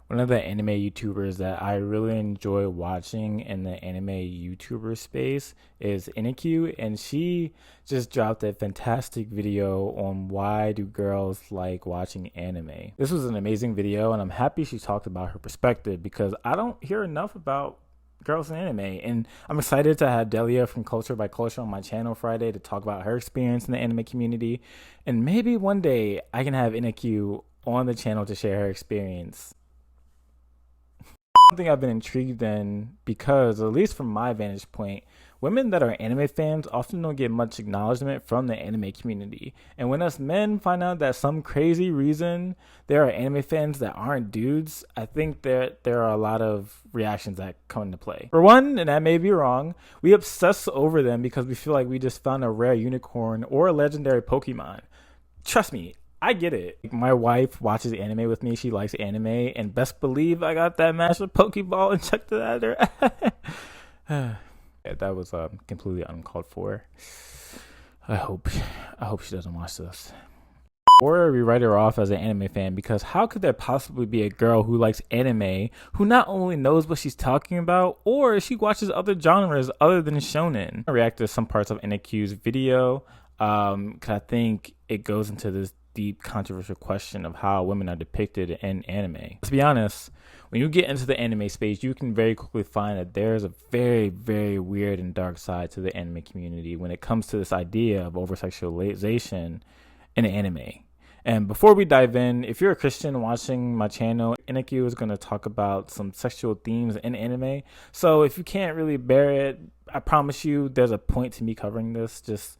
One of the anime YouTubers that I really enjoy watching in the anime YouTuber space is Iniq, and she just dropped a fantastic video on why do girls like watching anime. This was an amazing video, and I'm happy she talked about her perspective because I don't hear enough about girls in anime, and I'm excited to have Delia from Culture by Culture on my channel Friday to talk about her experience in the anime community, and maybe one day I can have Iniq on the channel to share her experience. Something I've been intrigued in because, at least from my vantage point, women that are anime fans often don't get much acknowledgement from the anime community. And when us men find out that some crazy reason there are anime fans that aren't dudes, I think that there are a lot of reactions that come into play. For one, and I may be wrong, we obsess over them because we feel like we just found a rare unicorn or a legendary Pokemon. Trust me, I get it. My wife watches anime with me. She likes anime, and best believe I got that master Pokeball and checked it at her. Yeah, that was completely uncalled for. I hope she doesn't watch this. Or we write her off as an anime fan because how could there possibly be a girl who likes anime who not only knows what she's talking about, or she watches other genres other than shonen? I react to some parts of Iniq's video because I think it goes into this deep controversial question of how women are depicted in anime. Let's be honest, when you get into the anime space, you can very quickly find that there's a very, very weird and dark side to the anime community when it comes to this idea of over-sexualization in anime. And before we dive in, if you're a Christian watching my channel, Iniq is going to talk about some sexual themes in anime. So if you can't really bear it, I promise you there's a point to me covering this. Just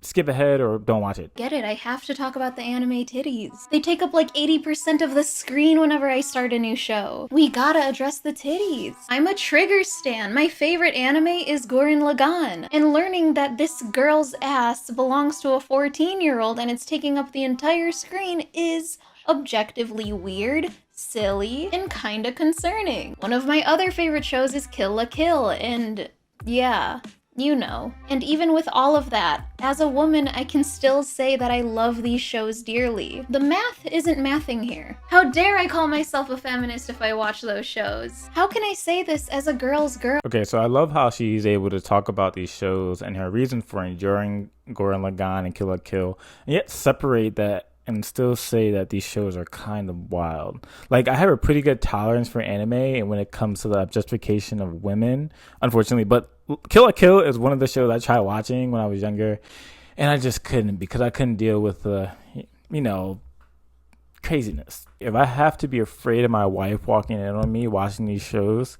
skip ahead or don't watch it. Get it, I have to talk about the anime titties. They take up like 80% of the screen whenever I start a new show. We gotta address the titties. I'm a trigger stan. My favorite anime is Gurren Lagann. And learning that this girl's ass belongs to a 14-year-old and it's taking up the entire screen is objectively weird, silly, and kinda concerning. One of my other favorite shows is Kill la Kill, and yeah, you know. And even with all of that, as a woman, I can still say that I love these shows dearly. The math isn't mathing here. How dare I call myself a feminist if I watch those shows? How can I say this as a girl's girl? Okay, so I love how she's able to talk about these shows and her reason for enduring Gurren Lagann and Kill la Kill, and yet separate that and still say that these shows are kind of wild. Like, I have a pretty good tolerance for anime and when it comes to the objectification of women, unfortunately, but Kill la Kill is one of the shows I tried watching when I was younger, and I just couldn't because I couldn't deal with the, craziness. If I have to be afraid of my wife walking in on me watching these shows,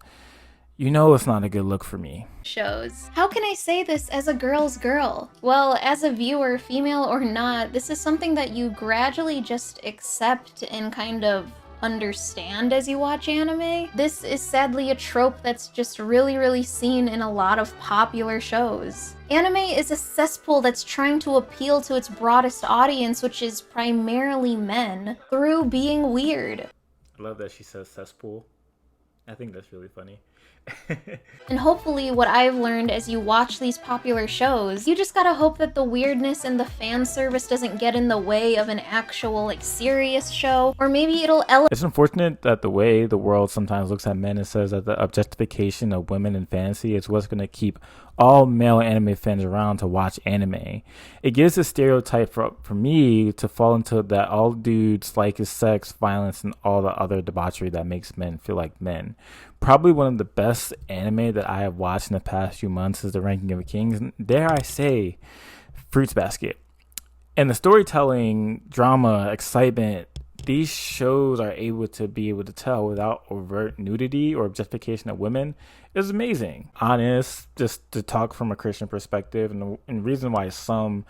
you know it's not a good look for me. Shows. How can I say this as a girl's girl? Well, as a viewer, female or not, this is something that you gradually just accept and kind of understand as you watch anime. This is sadly a trope that's just really seen in a lot of popular shows. Anime is a cesspool that's trying to appeal to its broadest audience, which is primarily men, through being weird. I love that she says cesspool. I think that's really funny. And hopefully what I've learned as you watch these popular shows, you just gotta hope that the weirdness and the fan service doesn't get in the way of an actual, like, serious show, or maybe it'll elevate. It's unfortunate that the way the world sometimes looks at men and says that the objectification of women in fantasy is what's going to keep all male anime fans around to watch anime. It gives a stereotype for me to fall into that all dudes like is sex, violence, and all the other debauchery that makes men feel like men. Probably one of the best anime that I have watched in the past few months is The Ranking of Kings, and dare I say, Fruits Basket. And the storytelling, drama, excitement, these shows are able to tell without overt nudity or objectification of women is amazing. Honest, just to talk from a Christian perspective, and the reason why some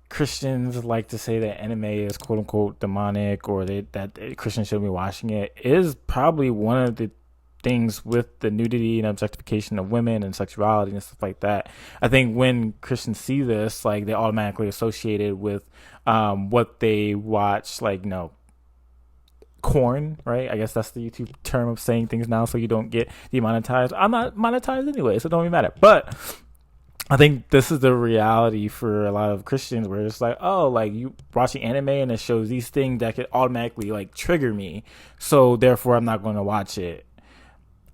Christians like to say that anime is quote unquote demonic or that Christians shouldn't be watching it is probably one of the things with the nudity and objectification of women and sexuality and stuff like that. I think when Christians see this, like, they automatically associate it with what they watch, like, corn, right? I guess that's the YouTube term of saying things now so you don't get demonetized. I'm not monetized anyway, so it don't even matter. But I think this is the reality for a lot of Christians, where it's like, oh, like you watching anime and it shows these things that could automatically like trigger me, so therefore I'm not going to watch it.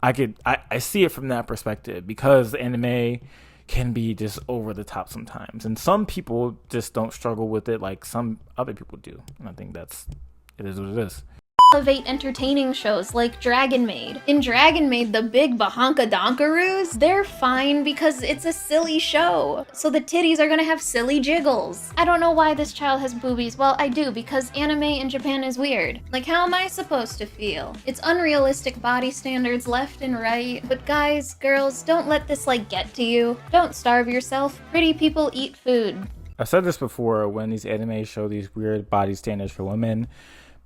I see it from that perspective, because anime can be just over the top sometimes, and some people just don't struggle with it like some other people do. And I think it is what it is. Elevate entertaining shows like Dragon Maid. In Dragon Maid, the big Bahonka Donkaroos, they're fine because it's a silly show. So the titties are gonna have silly jiggles. I don't know why this child has boobies. Well, I do, because anime in Japan is weird. Like, how am I supposed to feel? It's unrealistic body standards left and right. But guys, girls, don't let this like get to you. Don't starve yourself. Pretty people eat food. I've said this before, when these anime show these weird body standards for women,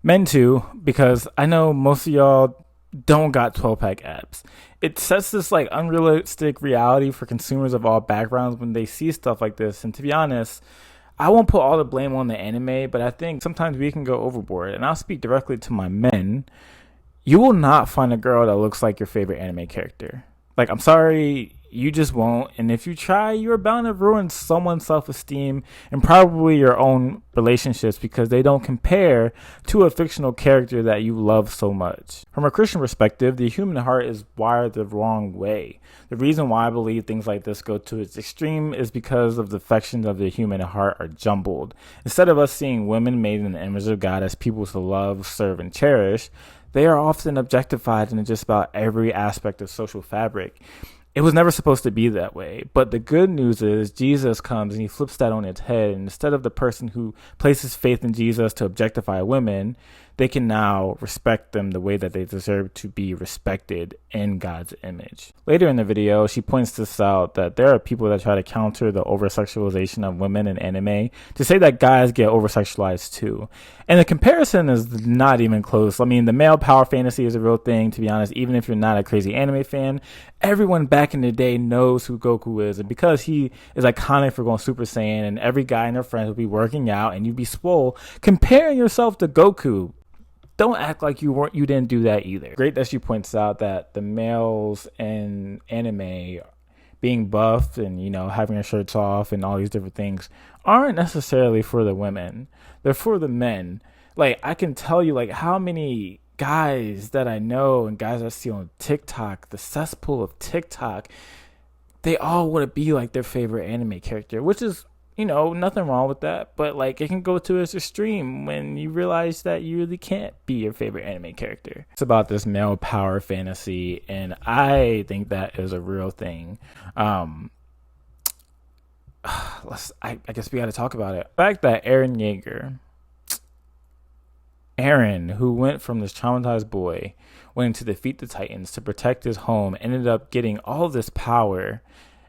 men too, because I know most of y'all don't got 12-pack abs. It sets this like unrealistic reality for consumers of all backgrounds when they see stuff like this. And to be honest, I won't put all the blame on the anime, but I think sometimes we can go overboard. And I'll speak directly to my men. You will not find a girl that looks like your favorite anime character. Like, I'm sorry, you just won't. And if you try, you're bound to ruin someone's self-esteem and probably your own relationships, because they don't compare to a fictional character that you love so much. From a Christian perspective, the human heart is wired the wrong way. The reason why I believe things like this go to its extreme is because of the affections of the human heart are jumbled. Instead of us seeing women made in the image of God as people to love, serve, and cherish, they are often objectified in just about every aspect of social fabric. It was never supposed to be that way. But the good news is Jesus comes and he flips that on its head. And instead of the person who places faith in Jesus to objectify women, they can now respect them the way that they deserve to be respected in God's image. Later in the video, she points this out, that there are people that try to counter the over-sexualization of women in anime to say that guys get over-sexualized too. And the comparison is not even close. I mean, the male power fantasy is a real thing, to be honest. Even if you're not a crazy anime fan, everyone back in the day knows who Goku is. And because he is iconic for going Super Saiyan, and every guy and their friends will be working out and you'd be swole, comparing yourself to Goku, don't act like you didn't do that either. Great that she points out that the males in anime being buffed and, you know, having their shirts off and all these different things aren't necessarily for the women. They're for the men. Like, I can tell you, like, how many guys that I know and guys I see on TikTok, the cesspool of TikTok, they all want to be like their favorite anime character, which is, you know, nothing wrong with that. But like, it can go to its extreme when you realize that you really can't be your favorite anime character. It's about this male power fantasy, and I think that is a real thing. I guess we got to talk about it. The fact that Aaron, who went from this traumatized boy, went to defeat the Titans to protect his home, ended up getting all this power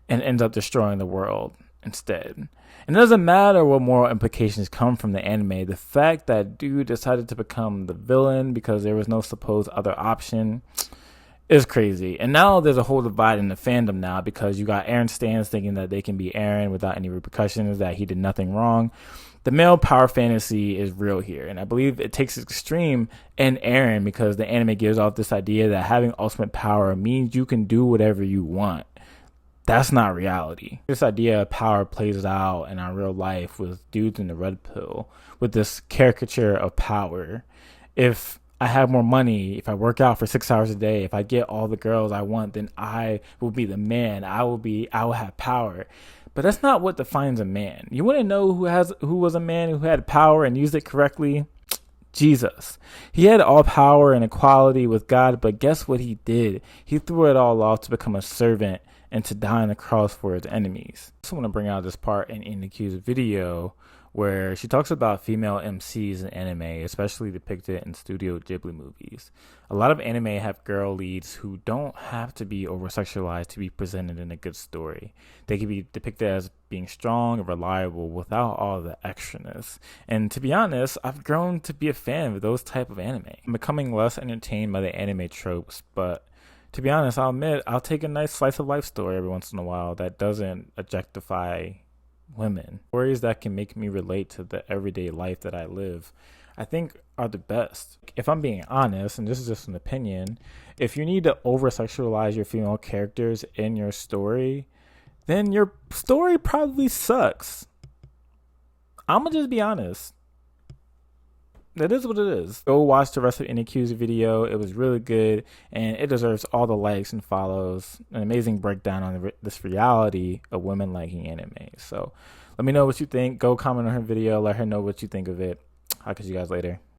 and ends up destroying the world instead. And it doesn't matter what moral implications come from the anime. The fact that dude decided to become the villain because there was no supposed other option is crazy. And now there's a whole divide in the fandom now, because you got Aaron stans thinking that they can be Aaron without any repercussions, that he did nothing wrong. The male power fantasy is real here, and I believe it takes extreme in Aaron, because the anime gives off this idea that having ultimate power means you can do whatever you want. That's not reality. This idea of power plays out in our real life with dudes in the red pill, with this caricature of power. If I have more money, if I work out for 6 hours a day, if I get all the girls I want, then I will be the man. I will have power. But that's not what defines a man. You want to know who was a man who had power and used it correctly? Jesus. He had all power and equality with God, but guess what he did? He threw it all off to become a servant and to die on the cross for his enemies. I also want to bring out this part in Inaki's video where she talks about female MCs in anime, especially depicted in Studio Ghibli movies. A lot of anime have girl leads who don't have to be over-sexualized to be presented in a good story. They can be depicted as being strong and reliable without all the extraness. And to be honest, I've grown to be a fan of those type of anime. I'm becoming less entertained by the anime tropes, but to be honest, I'll admit I'll take a nice slice of life story every once in a while that doesn't objectify women. Stories that can make me relate to the everyday life that I live, I think, are the best. If I'm being honest, and this is just an opinion, if you need to over-sexualize your female characters in your story, then your story probably sucks. I'm gonna just be honest. It is what it is. Go watch the rest of NQ's video. It was really good, and it deserves all the likes and follows. An amazing breakdown on this reality of women liking anime. So let me know what you think. Go comment on her video. Let her know what you think of it. I'll catch you guys later.